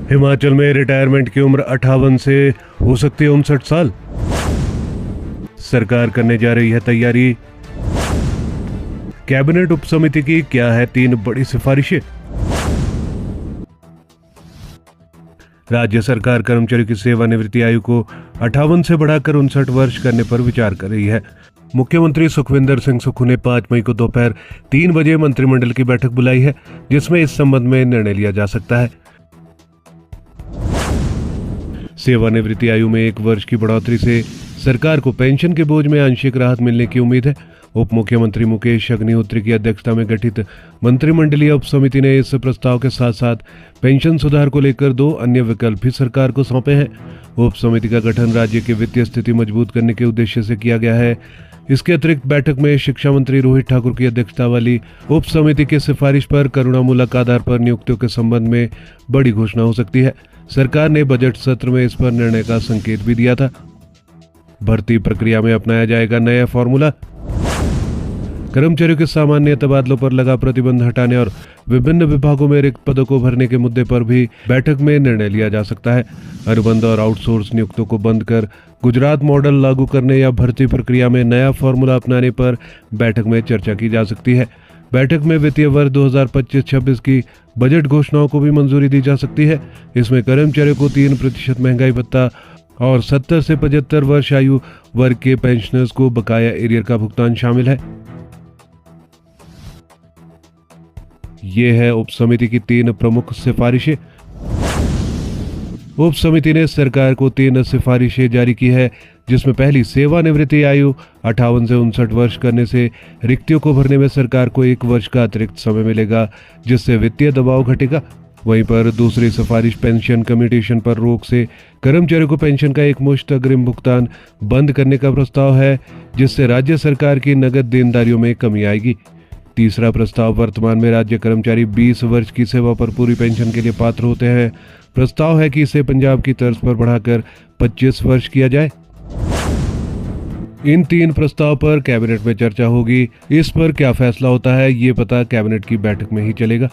हिमाचल में रिटायरमेंट की उम्र 58 से हो सकती है 59 साल। सरकार करने जा रही है तैयारी। कैबिनेट उपसमिति की क्या है 3 बड़ी सिफारिशें। राज्य सरकार कर्मचारियों की सेवानिवृत्ति आयु को 58 से बढ़ाकर 59 वर्ष करने पर विचार कर रही है। मुख्यमंत्री सुखविंदर सिंह सुक्खू ने 5 मई को दोपहर 3 बजे मंत्रिमंडल की बैठक बुलाई है, जिसमें इस संबंध में निर्णय लिया जा सकता है। सेवानिवृत्ति आयु में 1 वर्ष की बढ़ोतरी से सरकार को पेंशन के बोझ में आंशिक राहत मिलने की उम्मीद है। उप मुख्यमंत्री मुकेश अग्निहोत्री की अध्यक्षता में गठित मंत्रिमंडलीय उपसमिति ने इस प्रस्ताव के साथ साथ पेंशन सुधार को लेकर 2 अन्य विकल्प भी सरकार को सौंपे हैं। उप समिति का गठन राज्य की वित्तीय स्थिति मजबूत करने के उद्देश्य से किया गया है। इसके अतिरिक्त बैठक में शिक्षा मंत्री रोहित ठाकुर की अध्यक्षता वाली उप समिति की सिफारिश पर करुणामूलक आधार पर नियुक्तियों के संबंध में बड़ी घोषणा हो सकती है। सरकार ने बजट सत्र में इस पर निर्णय का संकेत भी दिया था। भर्ती प्रक्रिया में अपनाया जाएगा नया फॉर्मूला। कर्मचारियों के सामान्य तबादलों पर लगा प्रतिबंध हटाने और विभिन्न विभागों में रिक्त पदों को भरने के मुद्दे पर भी बैठक में निर्णय लिया जा सकता है। अनुबंध और आउटसोर्स नियुक्तों को बंद कर गुजरात मॉडल लागू करने या भर्ती प्रक्रिया में नया फॉर्मूला अपनाने पर बैठक में चर्चा की जा सकती है। बैठक में वित्तीय वर्ष 2025-26 की बजट घोषणाओं को भी मंजूरी दी जा सकती है। इसमें कर्मचारियों को 3% महंगाई भत्ता और 70 से 75 वर्ष आयु वर्ग के पेंशनर्स को बकाया एरियर का भुगतान शामिल है। ये है उप समिति की 3 प्रमुख सिफारिशें। उप समिति ने सरकार को 3 सिफारिशें जारी की है, जिसमें पहली सेवानिवृत्ति आयु 58 से 59 वर्ष करने से रिक्तियों को भरने में सरकार को 1 वर्ष का अतिरिक्त समय मिलेगा, जिससे वित्तीय दबाव घटेगा। वहीं पर दूसरी सिफारिश पेंशन कम्यूटेशन पर रोक से कर्मचारियों को पेंशन का एकमुश्त अग्रिम भुगतान बंद करने का प्रस्ताव है, जिससे राज्य सरकार की नगद देनदारियों में कमी आएगी। तीसरा प्रस्ताव वर्तमान में राज्य कर्मचारी 20 वर्ष की सेवा पर पूरी पेंशन के लिए पात्र होते हैं। प्रस्ताव है कि इसे पंजाब की तर्ज पर बढ़ाकर 25 वर्ष किया जाए। इन 3 प्रस्ताव पर कैबिनेट में चर्चा होगी। इस पर क्या फैसला होता है, ये पता कैबिनेट की बैठक में ही चलेगा।